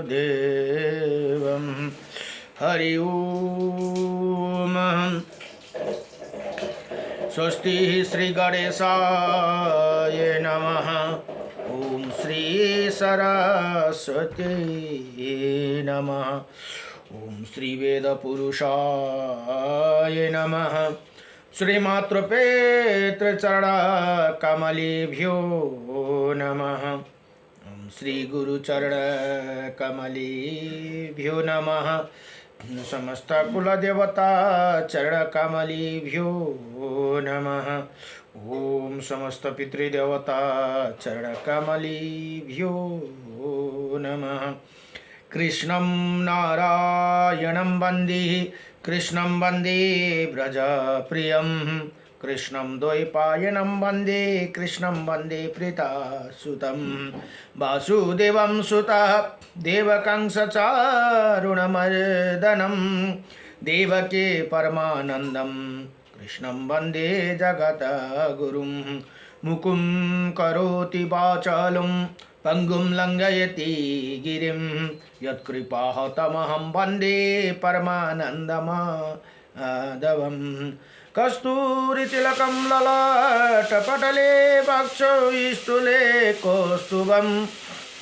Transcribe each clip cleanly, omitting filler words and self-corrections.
गुरुदेवं हरि ओम। स्वस्ति श्री गणेशाय नमः। ओम श्री सरस्वती नमः। ओम श्री वेद पुरुषाय नमः। श्रीमातृपेतृचरण कमलेभ्यो नमः। ओम श्री गुरुचरण कमलेभ्यो नमः। समस्त कुलदेवता चरण कमलेभ्यो नमः। ओम समस्त पितृदेवता चरण कमलेभ्यो नमः। कृष्णं नारायणं वन्दे कृष्णं वन्दे व्रजप्रियं कृष्णं द्वैपायनं वन्दे कृष्णं वन्दे प्रीतासुतं वासुदेवं सुतः देवकं सचारुणमर्दनं देवकी परमानन्दं कृष्णं वन्दे जगद्गुरुं मुकुं करोति वाचालं पंगुं लंघयति गिरिं यत्कृपातमहं वन्दे परमानन्दमाधवं कस्तूरितिलकं ललाटपटले वक्षस्थले कौस्तुभं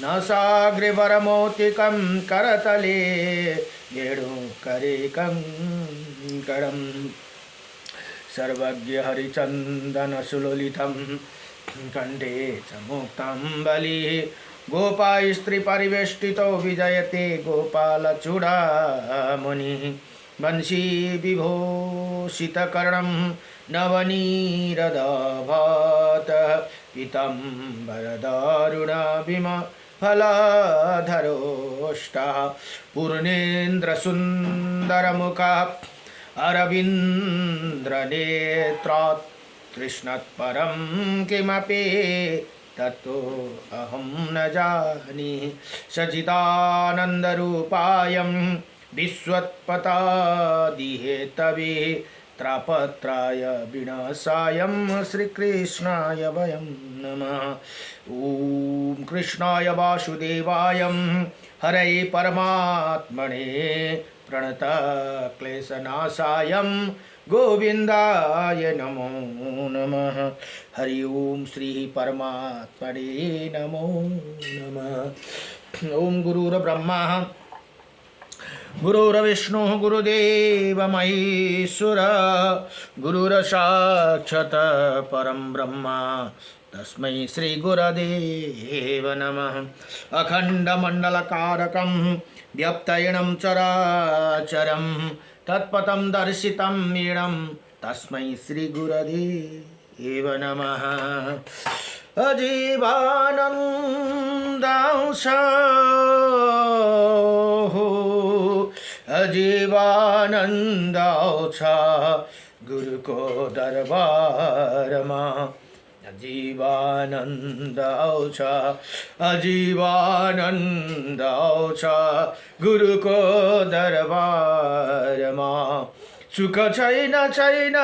नासाग्रवरमौक्तिकं करतले वेणुकरे कंकणं सर्वज्ञ हरिचन्दनसुललितं कंठे च मुक्तं बलिः गोपास्त्रीपरिवेष्टितो विजयते गोपालचूडामणिः वंशी विभूषितकर्णं नवनीरदाभात पीताम्बरदारुणभीमफलधरोष्टः पूर्णेन्द्रसुन्दरमुखः अरविन्द्रनेत्रात् कृष्णात्परं किमपि तत्तो अहं न जाने सच्चिदानन्दरूपायं विश्वोत्पत्यादिहेतवे त्रापत्राय विनाशायं श्रीकृष्णाय वयं नमः। ॐ कृष्णाय वासुदेवाय हरये परमात्मने प्रणतक्लेशनाशाय गोविंदाय नमो नमः। हरि ओम श्री परमात्मने नमो नमः। ओम गुरुर्ब्रह्मा गुरुर्विष्णु गुरुदेव महेश्वर गुरुर्साक्षात् परं ब्रह्म तस्मै श्री गुरुदेव नमः। अखंडमंडलकारकं व्यक्तयनं चराचरं तत्पदं दर्शितं मीडं तस्मै श्री गुरुदेव नमः। अजीवानंदांश अजीवानंदांश गुरु को दरबार में अजीवानंदांश अजीवानंदांश गुरु को दरबार में सुख छैन छैन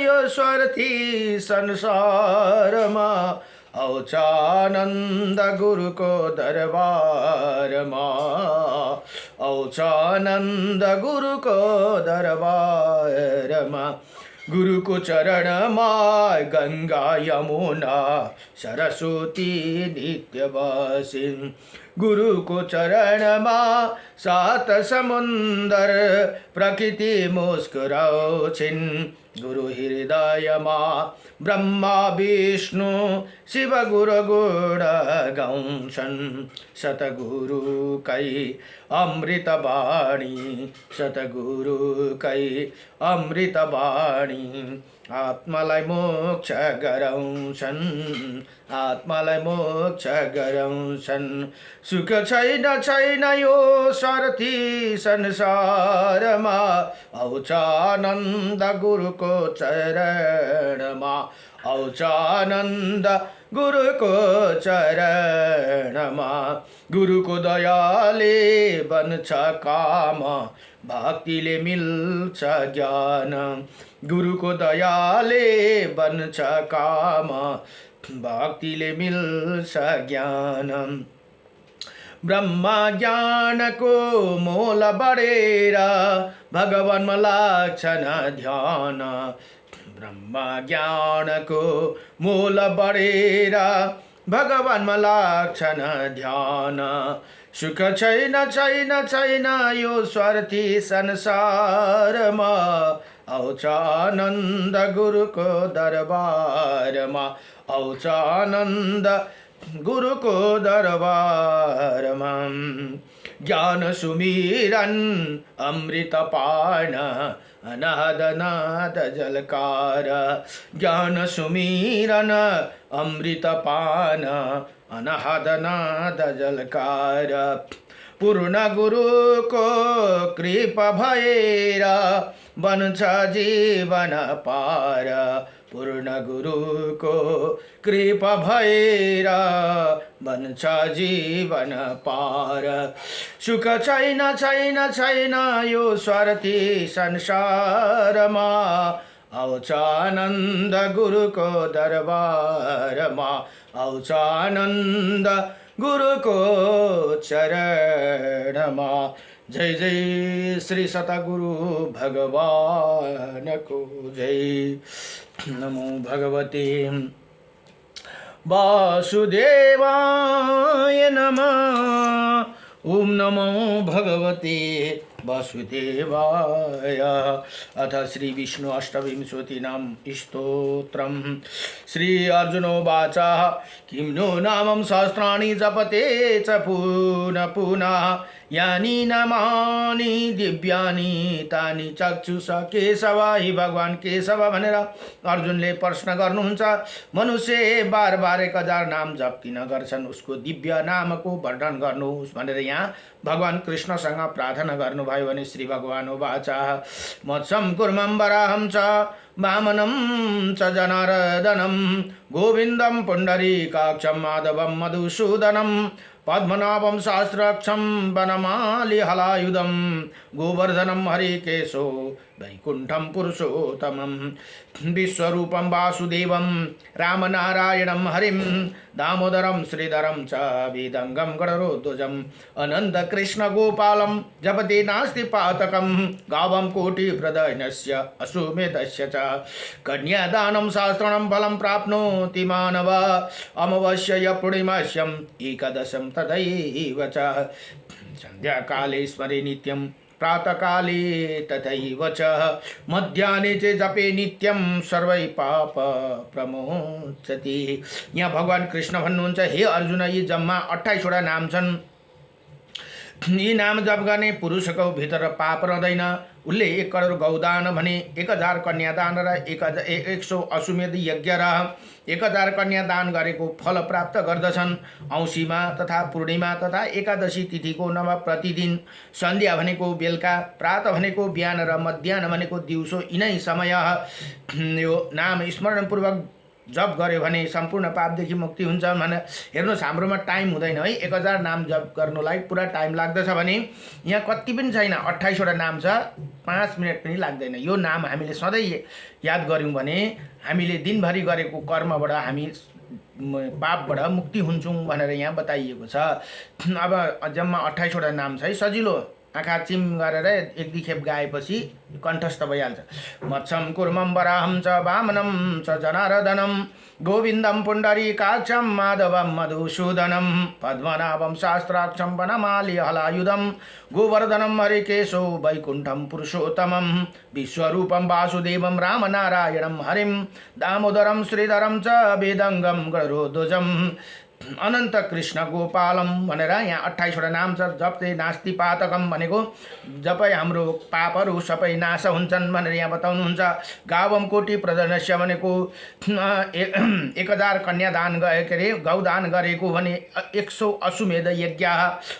यो स्वार्थी संसार में औचानंद गुरु को दरबार में औचानंद गुरु को दरबार में गुरु को चरण माय गंगा यमुना सरस्वती नित्यवासी गुरु को चरण माँ सात समुंदर प्रकृति मुस्कुराओ गुरु हृदय माँ ब्रह्मा विष्णु शिव गुरु गुण गौशन सतगुरु कई अमृत वाणी सतगुरु कई अमृत वाणी आत्मालाई मोक्ष गराउँछन् आत्मालाई मोक्ष गराउँछन् सुख छैन छैन यो स्वार्थी संसारमा औचानन्द गुरुको चरणमा औचानन्द गुरुको चरणमा गुरुको दयाले बन्छ काम भक्तिले मिल्छ ज्ञान गुरुको दयाले बन्छ काम भक्तिले मिल्छ ज्ञान ब्रह्म ज्ञानको मोल बढेर भगवानमा लाग्छन् ध्यान। ब्रह्म ज्ञानको मोल बढेर भगवानमा लाग्छन् ध्यान। सुख छैन छैन छैन यो स्वार्थी संसारमा, आउँछ आनन्द गुरुको दरबारमा, आउँछ आनन्द गुरुको दरबारमा। ज्ञान सुमिरन अमृत पान अनाद नाद जलकार। ज्ञान सुमिरन अमृत पान अनाद नाद जलकार। पूर्ण गुरुको कृपा भएर बन्छ जीवन पार। पूर्ण गुरुको कृपा भएर बन्छ जीवन पार। सुख छैन छैन छैन यो स्वार्थी संसारमा, आउँछ आनन्द गुरुको दरबारमा, आउँछ आनन्द गुरुको चरणमा। जय जय श्री सतगुरु भगवानको जय। नमो भगवते वासुदेवाय नमः। ओम नमो भगवते वासुदेवाय। अथ श्री विष्णु अष्टविंशतिनाम स्तोत्रम्। श्री अर्जुनोवाच किं नो नामं सहस्राणि जपते च पुनः पुनः, यानि नामानि दिव्यानि तानि चक्षुष केशव। हि भगवान केशव भनेर अर्जुनले प्रश्न गर्नुहुन्छ। मनुष्य बार बार 1000 नाम जप किन गर्छन्, उसको दिव्य नामको वर्णन गर्नुहोस् भनेर यहाँ भगवान कृष्णसँग प्रार्थना गर्नुभयो भने श्री भगवान वाच मत्सम कुर्मं वराहं च वामनं च जनार्दनं गोविन्दं पुण्डरीकाक्षं माधवं मधुसूदनं पद्मनाभं सहस्राक्षं वनमाली हलायुधं गोवर्धनं हरिकेशो वैकुण्ठं पुरुषोत्तमं विश्वरूपं वासुदेवं रामनारायणं हरिं दामोदरं श्रीधरं च वेदंगं गणरोध्वजं अनन्तकृष्ण गोपालं जपते नास्ति पातकं गावं कोटिप्रदयनस्य अश्वमेधस्य च कन्यादानं शास्त्रं फलं प्राप्नोति मानव अमावास्यया पूर्णिमास्यम् एकादशं तथैव च संध्याकाले स्मरे नित्यं प्रातःकाले तथैव च मध्याह्ने च जपे नित्यं सर्वै पाप प्रमोचति। यहाँ भगवान कृष्ण भन्नुहुन्छ हे अर्जुन यी जम्मा 28 वटा नाम छन्। यी नाम जप गर्ने पुरुषको भित्र पाप रहँदैन। उसले 1 करोड गौदान भने 1000 कन्यादान र 100 अश्वमेध यज्ञ र 1000 कन्यादान गरेको फल प्राप्त गर्दछन्। औँसीमा तथा पूर्णिमा तथा एकादशी तिथिको नभए प्रतिदिन, सन्ध्या भनेको बेलुका, प्रात भनेको बिहान र मध्याह्न भनेको दिउँसो यिनै समय यो नाम स्मरणपूर्वक जप गर्यो भने सम्पूर्ण पापदेखि मुक्ति हुन्छ भने। हेर्नुहोस् हाम्रोमा टाइम हुँदैन है, 1000 नाम जप गर्नुलाई पुरा टाइम लाग्दछ भने यहाँ कति पनि छैन, 28 वटा नाम छ, 5 मिनट पनि लाग्दैन। यो नाम हामीले सधैँ याद गऱ्यौँ भने हामीले दिनभरि गरेको कर्मबाट हामी पापबाट मुक्ति हुन्छौँ भनेर यहाँ बताइएको छ। अब जम्मा 28 वटा नाम छ है, सजिलो आँखा चिम गरेर 1-2 खेप गाएपछि कण्ठस्थ भइहाल्छ। मत्सम कुर्मं वराहं च वामनं च जनार्दनं गोविन्दं पुण्डरीकाक्षं माधवं मधुसूदनं पद्मनाभं सहस्राक्षं वनमाली हलायुधं गोवर्धनं हरिकेशो वैकुण्ठं पुरुषोत्तमं विश्वरूपं वासुदेवं रामनारायणं हरिं दामोदरं श्रीधरं च वेदंगं गणरोध्वजं अनन्त कृष्ण गोपालम भनेर यहाँ 28 वटा नाम छ। जपते नास्ति पातकम भनेको जपै हाम्रो पापहरू सबै नाश हुन्छन् भनेर यहाँ बताउनुहुन्छ। गावम कोटि प्रदनस्य भनेको 1000 कन्यादान के अरे गौदान गरेको भने 100 अश्वमेध यज्ञ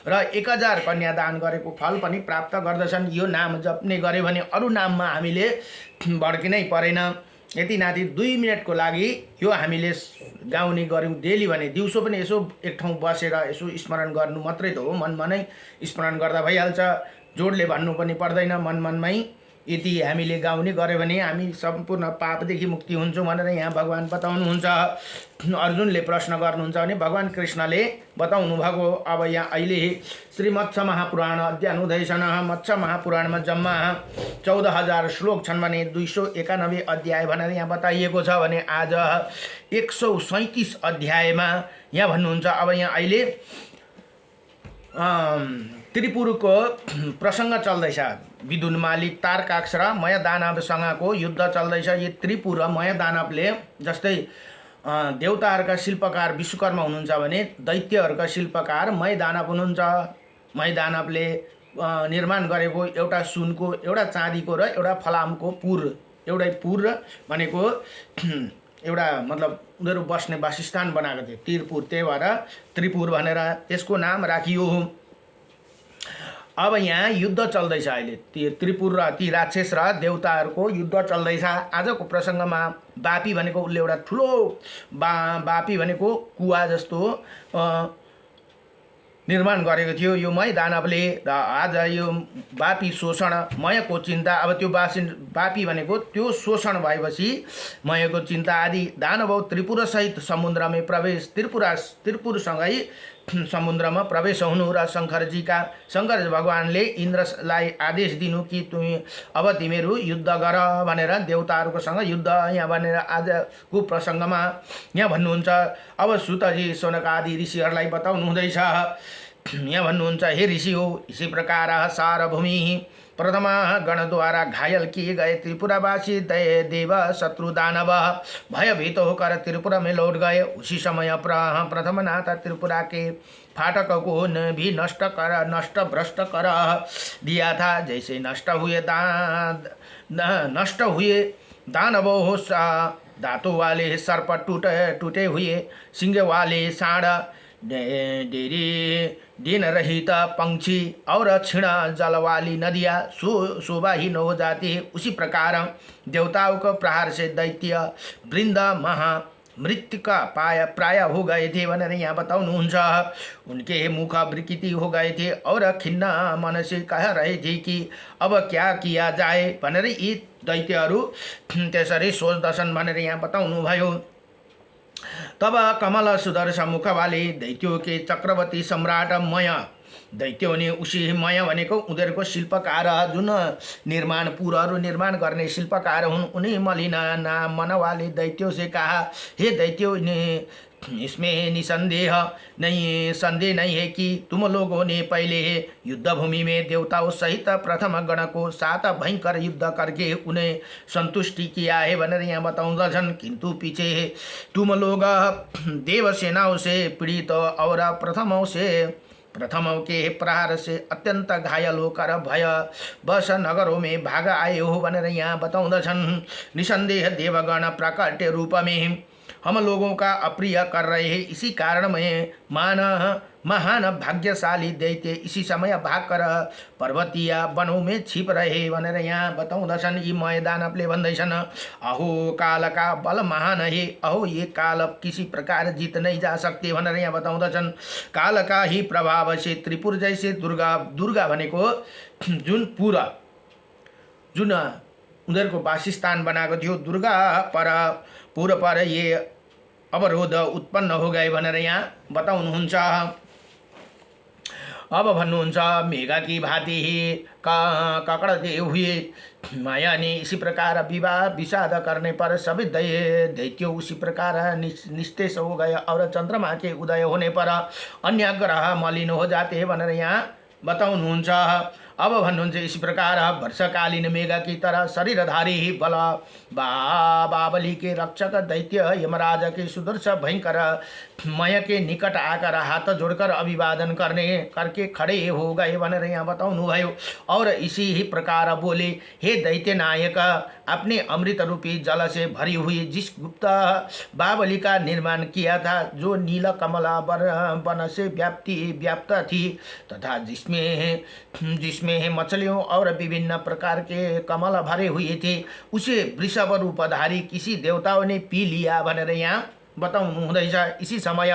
र 1000 कन्यादान गरेको फल पनि प्राप्त गर्दछन्। यो नाम जप्ने गरे भने अरू नाममा हामीले भड्किनै परेन। यति नाति 2 मिनटको लागि यो हामीले गाउने गऱ्यौँ डेली भने दिउँसो पनि यसो एक ठाउँ बसेर यसो स्मरण गर्नु मात्रै त हो, मन मनै स्मरण गर्दा भइहाल्छ। जोडले भन्नु पनि पर्दैन, मन मनमै यति हामीले गाउने गऱ्यो भने हामी सम्पूर्ण पापदेखि मुक्ति हुन्छौँ भनेर यहाँ भगवान् बताउनुहुन्छ। अर्जुनले प्रश्न गर्नुहुन्छ भने भगवान् कृष्णले बताउनु भएको। अब यहाँ अहिले श्री मत्स्य महापुराण अध्ययन हुँदैछन्। मत्स्य महापुराणमा जम्मा 14,000 श्लोक छन् भने 291 अध्याय भनेर यहाँ बताइएको छ भने आज 137 अध्यायमा यहाँ भन्नुहुन्छ। अब यहाँ अहिले त्रिपुरको प्रसङ्ग चल्दैछ। विदुन मालिक तारकाक्ष र मयदानवसँगको युद्ध चल्दैछ। यो त्रिपुर र मयदानवले जस्तै देवताहरूका शिल्पकार विश्वकर्मा हुनुहुन्छ भने दैत्यहरूका शिल्पकार मयदानव हुनुहुन्छ। मयदानवले निर्माण गरेको एउटा सुनको, एउटा चाँदीको र एउटा फलामको पुर, एउटै पुर भनेको एउटा मतलब उनीहरू बस्ने वासस्थान बनाएको थियो त्रिपुर, त्यही भएर त्रिपुर भनेर त्यसको नाम राखियो। अब यहाँ युद्ध चल्दैछ। अहिले त्रिपुर र ती राक्षस र देवताहरूको युद्ध चल्दैछ। आजको प्रसङ्गमा बापी भनेको उसले एउटा ठुलो बापी भनेको कुवा जस्तो निर्माण गरेको थियो यो मयदानवले। र आज यो बापी शोषण, मयको चिन्ता, अब त्यो बापी भनेको त्यो शोषण भएपछि मयको चिन्ता आदि दानव त्रिपुरसहित समुद्रमै प्रवेश, त्रिपुरसँगै समुद्रमा प्रवेश हुनु र शङ्कर भगवानले इन्द्रलाई आदेश दिनु कि अब तिमीहरू युद्ध गर भनेर देवताहरूकोसँग युद्ध यहाँ भनेर आजको प्रसङ्गमा यहाँ भन्नुहुन्छ। अब सुतजी सोनक आदि ऋषिहरूलाई बताउनु हुँदैछ। यहाँ भन्नुहुन्छ, हे ऋषि हो, इसी प्रकार सारभूमि प्रथम गणद्वारा घायल किए गए त्रिपुरावासी देव शत्रु दानव भयभीत होकर त्रिपुरा में लौट गए। उसी समय प्रथमनाथ त्रिपुरा के फाटक को भी नष्ट भ्रष्ट कर दिया था। जैसे नष्ट हुए दानव हो, दांतों वाले सर्प टूटे हुए सिंह वाले सांड, दिन रहित पंक्षी और क्षीण जल वाली नदियाँ शोभाहीन हो जाती है। उसी प्रकार देवताओं को प्रहार से दैत्य वृंद मृत्यु प्राय हो गए थे भनेर यहाँ बताउनुहुन्छ। उनके मुख विकृति हो गए थे और खिन्न मन से कह रहे थे कि अब क्या किया जाए भनेर यी दैत्यहरू त्यसरी सोच्दछन् भनेर यहाँ बताउनु भयो। तब कमल सुदर्शन मुख वाले दैत्यों के चक्रवर्ती सम्राट मय, दैत्यों ने उसी मय भनेको उनीहरूको शिल्पकार जुन पुरहरू निर्माण गर्ने शिल्पकार हुन्, उन्हीं मलिन नाम मन वाले दैत्यों से कहा, हे दैत्यों ने इसमें संदेह नहीं है कि तुम लोगों ने पहले युद्ध भूमि में देवताओं सहित प्रथम गण को 7 भयंकर युद्ध करके उन्हें संतुष्टि किया है भनेर यहाँ बताउँदछन्। किंतु पीछे तुम लोग देव सेनाओं से पीड़ित और प्रथमों के प्रहार से अत्यंत घायल होकर भय बस नगरों में भाग आए हो भनेर यहाँ बताउँदछन्। निसंदेह देवगण प्राकट्य रूप में हम लोगों का अप्रिय कर रहे हैं, इसी कारण मैं महान भाग्यशाली दैत्य इसी समय भागकर पर्वतीय वनों में छिप रहे भनेर यहाँ बताउँदछन्। यी मैदानवले भन्दैछन्, अहो काल का बल महान है, अहो ये काल किसी प्रकार जीत नहीं जा सकते भनेर यहाँ बताउँदछन्। काल का ही प्रभाव से त्रिपुर जैसे दुर्गा भनेको जुन उनीहरूको वासस्थान बनाएको थियो दुर्गा पुर पर ये अवरोध उत्पन्न हो गए भनेर यहाँ बताउनुहुन्छ। अब भन्नुहुन्छ, मेघा की भांति ही ककड़ते हुए माया ने इसी प्रकार विवाह विषाद करने पर सभी दैत्यों उसी प्रकार निस्तेज हो गए और चंद्रमा के उदय होने पर अन्य ग्रह मलिन हो जाते हैं भनेर यहाँ बताउनुहुन्छ। अब भन्नुहुन्छ, इसी प्रकार वर्षकालीन मेघ की तरह शरीरधारी बाबली के रक्षक दैत्य यमराज के सुदर्शन भयंकर मय के निकट आकर हाथ जोड़कर अभिवादन करके खड़े हो गए भनेर यहाँ बताउनु भयो। और इसी ही प्रकार बोले, हे दैत्य नायक, अपने अमृत रूपी जल से भरी हुई जिस गुप्त बावली का निर्माण किया था, जो नील कमला वन से व्याप्त थी तथा जिसमें मछलियों और विभिन्न प्रकार के कमल भरे हुए थे, उसे वृषभ रूपधारी किसी देवताओं ने पी लिया भनेर यहाँ बताउनु हुँदैछ। इसी समय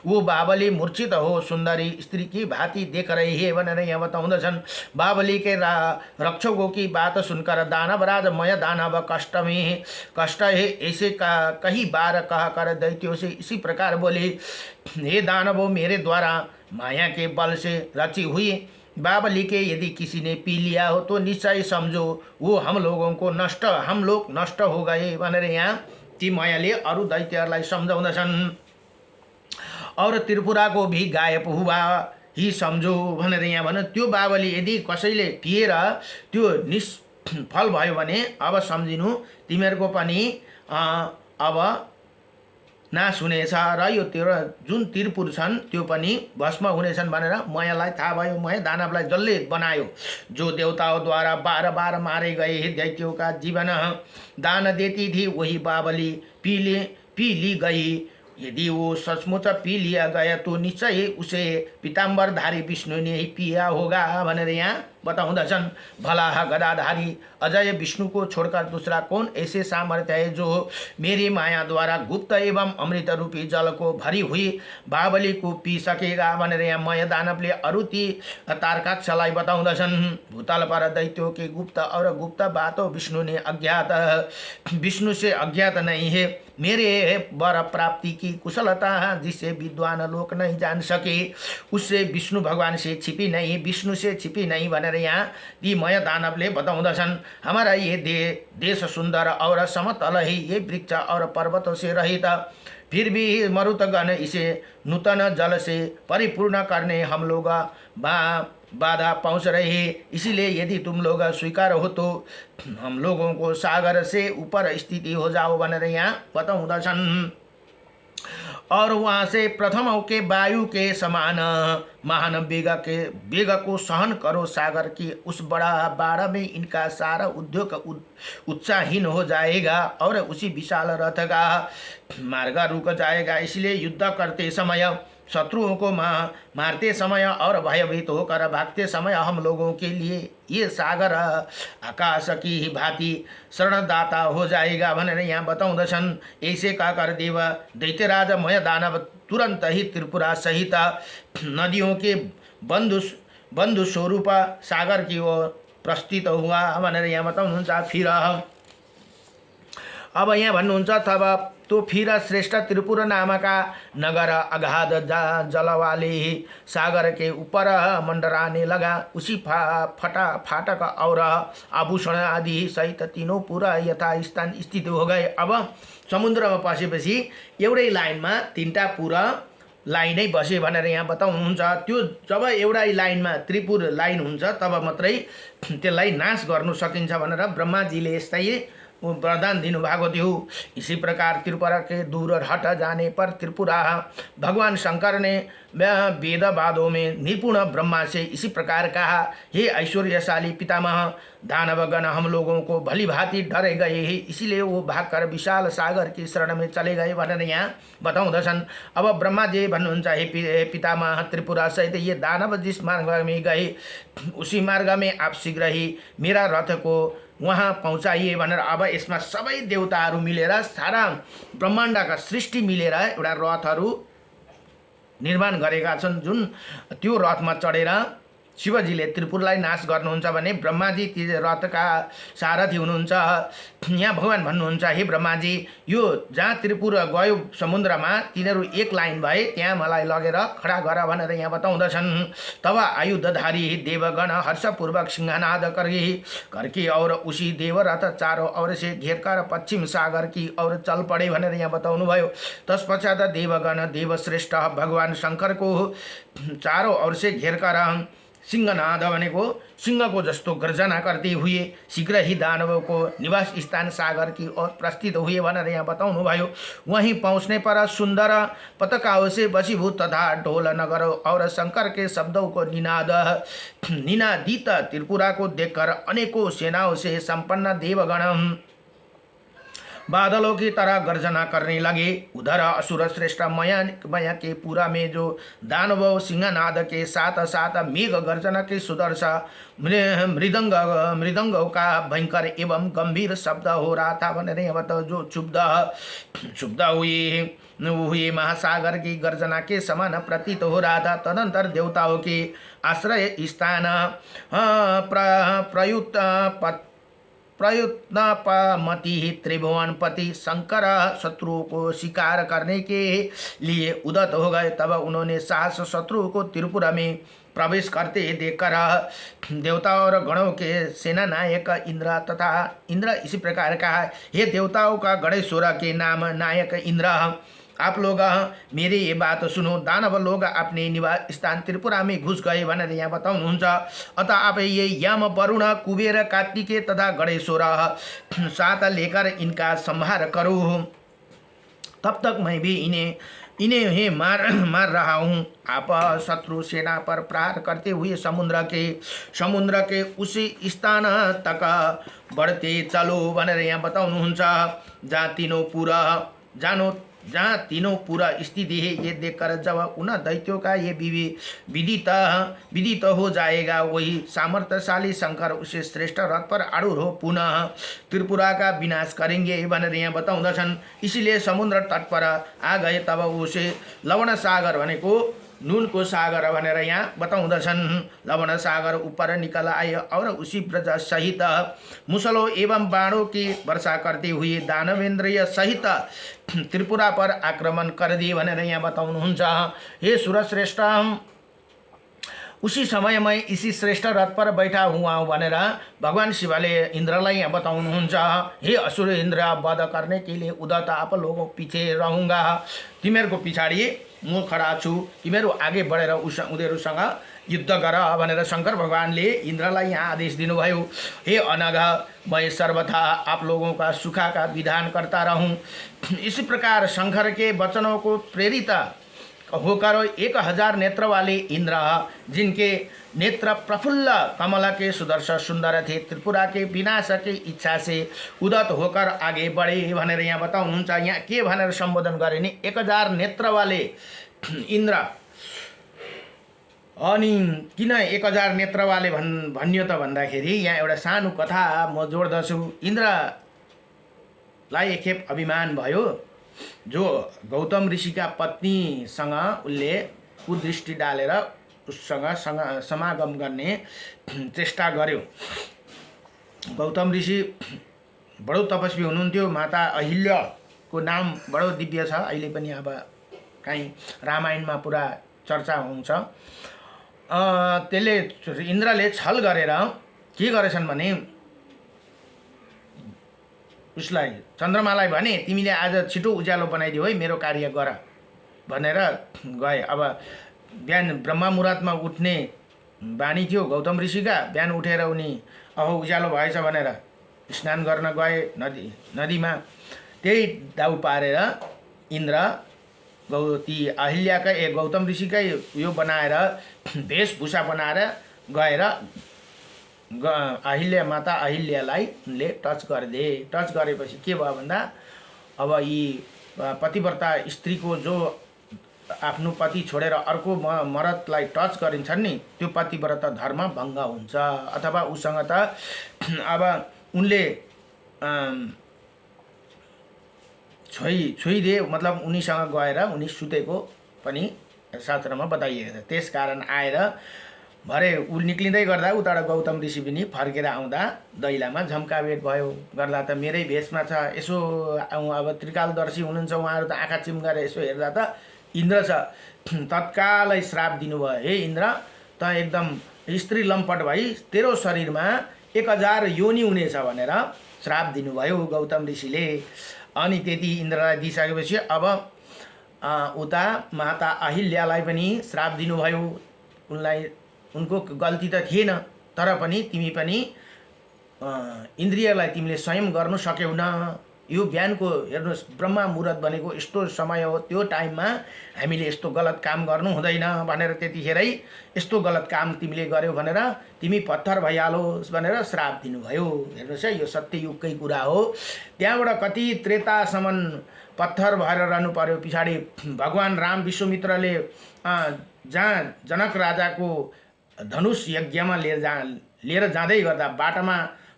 वो बाबली मूर्छित हो सुंदरी स्त्री की भांति देख रही है भनेर यहाँ बताउँदछन्। बाबली के रक्षकों की बात सुनकर दानवराज मय दानव कष्ट है ऐसे कई बार कहा कर दैत्यों से इसी प्रकार बोले, हे दानवों, मेरे द्वारा माया के बल से रची हुई बाबली के यदि किसी ने पी लिया हो तो निश्चय समझो वो हम लोग नष्ट हो गए भनेर यहाँ ती मायाले अरू दैत्यहरूलाई सम्झाउँदछन्। और त्रिपुराको भी गायब हुआ ही सम्झो भनेर यहाँ भन। त्यो बाबली यदि कसैले पिएर त्यो निष्फल भयो भने अब सम्झिनु तिमीहरूको पनि अब नाश हुनेछ र यो जुन त्रिपुर छन् त्यो पनि भस्म हुनेछन् भनेर मयलाई थाहा भयो। मय दानवलाई जसले बनायो, जो देवताओं बार बार मारे गए दैत्यों का जीवन दान देती थी वही बाबली पी ली गई। यदि वो सचमुच पी लिया गया तो निश्चय उसे पीताम्बरधारी विष्णु ने ही पिया होगा भनेर यहाँ बताउँदछन्। भला गदाधारी अजय विष्णु को छोड़कर दूसरा कौन ऐसे सामर्थ्य है जो मेरी माया द्वारा गुप्त एवं अमृत रूपी जल को भरी हुई बाबली को पी सकेगा भनेर यहाँ मय दानवले अरू ती तारकाक्षलाई बताउँदछन्। भूतल पर दैत्यों के गुप्त और गुप्त बातों विष्णु से अज्ञात नहीं है। मेरे वर प्राप्ति की कुशलता जिससे विद्वान लोग नहीं जान सके उससे विष्णु भगवान से छिपी नहीं, विष्णु से छिपी नहीं भनेर यहाँ ती मय दानवले बताउँदछन्। हमारा ये देश सुंदर और समतल है, ये वृक्ष और पर्वतों से रहित, फिर भी मरुतगण इसे नूतन जल से परिपूर्ण करने हम लोग बाधा पहुँच रहे हैं। इसीलिए यदि तुम लोग स्वीकार हो तो हम लोगों को सागर से ऊपर स्थिति हो जाओ भनेर यहाँ बताउँदछन्। और वहाँ से प्रथमों के वायु के समान महान वेग को सहन करो। सागर की उस बड़ा बाढ़ में इनका सारा उद्योग उत्साहीन हो जाएगा और उसी विशाल रथ का मार्ग रुक जाएगा। इसलिए युद्ध करते समय, शत्रुओं को मारते समय और भयभीत होकर भागते समय हम लोगों के लिए ये सागर आकाश की ही भांति शरणदाता हो जाएगा भनेर यहाँ बताउँदछन्। ऐसे कहकर दैत्यराज मय दानव तुरंत ही त्रिपुरा सहित नदियों के बंधु स्वरूप सागर की ओर प्रस्थित हुआ भनेर यहाँ बताउनुहुन्छ। फिर अब यहाँ भन्नुहुन्छ तब तो फिर श्रेष्ठ त्रिपुर नामका नगर अगाध जल वाले सागर के ऊपर मंडराने लगा। उसी फाटक और आभूषण आदि सहित तीनों पूरा यथास्थान स्थित हो गए। अब समुद्रमा पसेपछि एउटै लाइनमा तीनटा पूरा लाइनै बसे भनेर यहाँ बताउनुहुन्छ। त्यो जब एउटै लाइनमा त्रिपुर लाइन हुन्छ तब मात्रै त्यसलाई नाश गर्नु सकिन्छ भनेर ब्रह्माजीले यस्तै वरदान दिनुभएको थियो। इसी प्रकार त्रिपुरा के दूर हट जाने पर त्रिपुरा भगवान शंकर ने वेदवादों में निपुण ब्रह्मा से इसी प्रकार कहा, हे ऐश्वर्यशाली पितामह, दानवगण हम लोगों को भली भांति डरे गए हैं, इसीलिए वो भागकर विशाल सागर की शरण में चले गए भनेर यहाँ बताउँदछन्। अब ब्रह्मा जी भन्नुहुन्छ, हे पितामह, त्रिपुरा सहित ये दानव जिस मार्ग में गए उसी मार्ग में आप शीघ्र ही मेरा रथ को वहाँ पहुँचाइए भनेर अब यसमा सबै देवताहरू मिलेर सारा ब्रह्माण्डका सृष्टि मिलेर एउटा रथहरू निर्माण गरेका छन्। जुन त्यो रथमा चढेर शिवजीले त्रिपुरलाई नाश गर्नुहुन्छ भने ब्रह्माजी ती रथका सारथी हुनुहुन्छ। यहाँ भगवान भन्नुहुन्छ, हे ब्रह्माजी, यो जहाँ त्रिपुर गयो समुद्रमा तिनीहरू एक लाइन भए त्यहाँ मलाई लगेर खडा गर भनेर यहाँ बताउँदछन्। तब आयुधधारी देवगण हर्षपूर्वक सिंहनाद करके और उसी देवरथ चारों ओर से घेरकर पश्चिम सागर की ओर चल पड़े भनेर यहाँ बताउनु भयो। तत्पश्चात देवगण देवश्रेष्ठ भगवान शंकर को चारों ओर से घेरकर सिंहनाद भनेको सिंहको जस्तो गर्जना करते हुए शीघ्र ही दानवों को निवास स्थान सागर की ओर प्रस्थित हुए भनेर यहाँ बताउनु भयो। वहीं पहुँचने पर सुंदर पताकाओं से वशीभूत तथा ढोल नगर और शंकर के शब्दों को निनादित त्रिपुरा को देखकर अनेकों सेनाओं से संपन्न देवगण बादलों की तरह गर्जना करने लगे। उधर असुर श्रेष्ठ मया के पूरा में जो दानव सिंहनाद के साथ साथ मेघ गर्जना के सुदर्श मृदंगों का भयंकर एवं गंभीर शब्द हो रहा था भनेर यहाँ बताओ। जो क्षुब्ध हुए हुए महासागर की गर्जना के समान प्रतीत हो रहा था। तदंतर देवताओं के आश्रय स्थान प्रयुत्नपमति त्रिभुवनपति शंकर शत्रु को शिकार करने के लिए उदत हो गए। तब उन्होंने साहस शत्रु को त्रिपुरा में प्रवेश करते देखकर देवताओं और गणों के सेना नायक इंद्र तथा इंद्र इसी प्रकार कहा, हे देवताओं का गणेश्वर के नाम नायक इंद्र, आप लोग मेरी ये बात सुनो। दानव लोग अपने निवास स्थान त्रिपुरा में घुस गए भनेर यहाँ बताउनुहुन्छ। अतः आप ये यम वरुण कुबेर कार्तिकेय तथा गणेश्वर साथ लेकर इनका संहार करो, तब तक मैं भी इन्हें मार रहा हूँ। आप शत्रु सेना पर प्रहार करते हुए समुद्र के उसी स्थान तक बढ़ते चलो भनेर यहाँ बताउनुहुन्छ, जहाँ तीनों पूरा स्थिति है। ये देखकर जब उन दैत्यों का ये विदित हो जाएगा, वही सामर्थ्यशाली शंकर उसे श्रेष्ठ रथ पर आरूढ़ हो पुनः त्रिपुरा का विनाश करेंगे भनेर यहाँ बताउँदछन्। इसीलिए समुद्र तट पर आ गए। तब उसे लवण सागर भनेको नुनको सागर भनेर यहाँ बताउँदछन्। लवण सागर ऊपर निकल आए और उसी ब्रज सहित मुसलों एवं बाणों की वर्षा करते हुए दानवेंद्रिय सहित त्रिपुरा पर आक्रमण कर दिए भनेर यहाँ बताउनुहुन्छ। हे सुरश्रेष्ठ, उसी समय मैं इसी श्रेष्ठ रथ पर बैठा हुआ हूँ भनेर भगवान शिवले इंद्रलाई यहाँ बताउनुहुन्छ। हे असुर इंद्र, वध करने के लिए उदत आप लोगों पीछे रहूँगा, तिमीहरूको पछाडि म खडा छु, तिमीहरू आगे बढेर उनीहरूसँग युद्ध गर भनेर शंकर भगवानले इंद्रलाई यहाँ आदेश दिनुभयो। हे अनघ, मैं सर्वथा आप लोगों का सुखा का विधान करता रहूं। इसी प्रकार शंकर के वचनों को प्रेरित होकर 1000 नेत्र वाले इंद्र, जिनके नेत्र प्रफुल्ल कमल के सुदर्शन सुंदर थे, त्रिपुरा के विनाश की इच्छा से उदत होकर आगे बढ़े भनेर यहाँ बताउनुहुन्छ। यहाँ के भनेर सम्बोधन गरे नि 1000 नेत्र वाले इंद्र। अनि किन 1000 नेत्र वाले भन्यो त भन्दाखेरि यहाँ एउटा सानो कथा म जोड्दछु। इन्द्रलाई एकखेप अभिमान भयो, जो गौतम ऋषिका पत्नीसँग उसले कुदृष्टि डालेर उससँग समागम गर्ने चेष्टा गर्यो। गौतम ऋषि बडो तपस्वी हुनुहुन्थ्यो। माता अहिल्याको नाम बडो दिव्य छ, अहिले पनि अब कहीँ रामायणमा पुरा चर्चा हुन्छ। त्यसले इन्द्रले छल गरेर के गरेछन् भने उसलाई चन्द्रमालाई भने तिमीले आज छिटो उज्यालो बनाइदियो है, मेरो कार्य गर भनेर गए। अब बिहान ब्रह्मा मुरादमा उठ्ने बानी थियो गौतम ऋषिका। बिहान उठेर उनी अहो उज्यालो भएछ भनेर स्नान गर्न गए नदीमा। त्यही दाउ पारेर इन्द्र ती अहिल्याकै गौतम ऋषिकै यो बनाएर वेशभूषा बनाएर गएर अहिल्या माता अहिल्यालाई उनले टच गरिदिए। टच गरेपछि के भयो भन्दा अब यी पतिव्रता स्त्रीको जो आफ्नो पति छोडेर अर्को मरदलाई टच गरिन्छन् नि, त्यो पतिव्रता धर्म भङ्ग हुन्छ। अथवा उसँग त अब उनले छोइदिए, मतलब उनीसँग गएर उनी सुतेको पनि शास्त्रमा बताइएको छ। त्यसकारण आएर भरे उ निक्लिँदै गर्दा उताबाट गौतम ऋषि पनि फर्केर आउँदा दैलामा झम्काभेट भयो। गर्दा त मेरै भेषमा छ, यसो अब त्रिकालदर्शी हुनुहुन्छ उहाँहरू त आँखा चिम गरेर यसो हेर्दा त इन्द्र छ। तत्कालै श्राप दिनुभयो, हे इन्द्र त एकदम स्त्री लम्पट भई तेरो शरीरमा 1000 योनि हुनेछ भनेर श्राप दिनुभयो गौतम ऋषिले। अनि त्यति इन्द्रलाई दिइसकेपछि अब उता माता अहिल्यालाई पनि श्राप दिनुभयो। उनको गल्ती त थिएन, तर पनि तिमी पनि इन्द्रियलाई तिमीले संयम गर्नु सक्यौन। यो बिहानको हेर्नुहोस् ब्रह्मा मुहूर्त भनेको यस्तो समय हो, त्यो टाइममा हामीले यस्तो गलत काम गर्नु हुँदैन भनेर त्यतिखेरै यस्तो गलत काम तिमीले गर्यौ भनेर तिमी पत्थर भइहालोस् भनेर श्राप दिनुभयो। हेर्नुहोस् है, यो सत्ययुगकै कुरा हो। त्यहाँबाट कति त्रेतासम्म पत्थर भएर रहनु पर्यो। पछाडि भगवान राम विश्वामित्रले जहाँ जनक राजाको धनुष यज्ञमा लिएर जाँदै गर्दा बाटोमा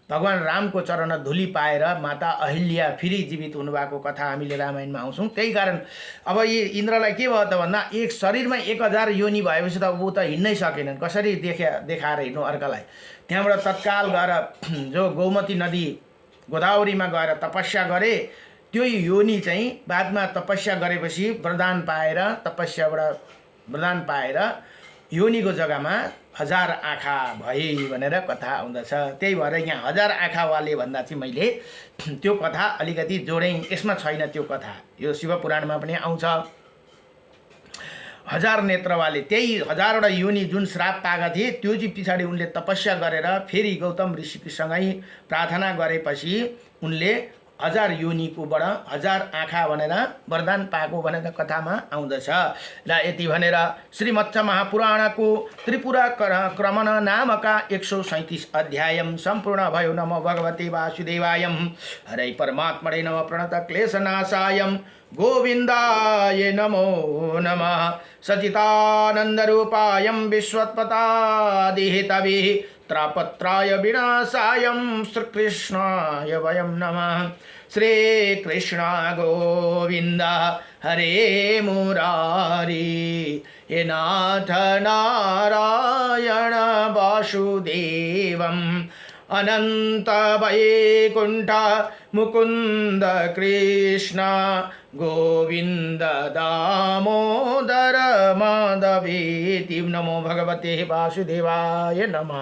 भगवान रामको चरण धुली पाएर माता अहिल्या फेरि जीवित हुनुभएको कथा हामीले रामायणमा आउँछौँ। त्यही कारण अब यी इन्द्रलाई के भयो त भन्दा एक शरीरमा 1000 योनि भएपछि त ऊ त हिँड्नै सकेनन्, कसरी देखाएर हिँड्नु अर्कालाई। त्यहाँबाट तत्काल गएर जो गौमती नदी गोदावरीमा गएर तपस्या गरे। त्यो योनि चाहिँ बादमा तपस्या गरेपछि वरदान पाएर, तपस्याबाट वरदान पाएर योनिको जग्गामा 1000 आँखा भए भनेर कथा आउँदछ। त्यही भएर यहाँ 1000 आँखावाले भन्दा चाहिँ मैले त्यो कथा अलिकति जोडेँ। यसमा छैन त्यो कथा, यो शिवपुराणमा पनि आउँछ। 1000 नेत्रवाले, त्यही 1000वटा योनि जुन श्राप पाएका थिए त्यो चाहिँ पछाडि उनले तपस्या गरेर फेरि गौतम ऋषिसँगै प्रार्थना गरेपछि उनले 1000 योनिकोबाट 1000 आँखा भनेर वरदान पाएको भनेर कथामा आउँदछ। र यति भनेर श्रीमत्स्य महापुराणको त्रिपुरा क्रमण नामका 137 अध्याय सम्पूर्ण भयो। नमो भगवते वासुदेवाय, हरे परमात्मने नमः, प्रणत क्लेशनाशाय गोविन्दाय नमो नमः, सच्चिदानन्दरूपाय विश्वोत्पत्यादिहेतवे त्रापत्राय विनाशाय श्रीकृष्णाय वयं नमः। श्रीकृष्ण गोविन्द हरे मुरारी, हे नाथ नारायण वासुदेवम् अनंत वैकुंठ मुकुंद कृष्ण गोविंद दामोदर माधवेति। नमो भगवते वासुदेवाय नमः।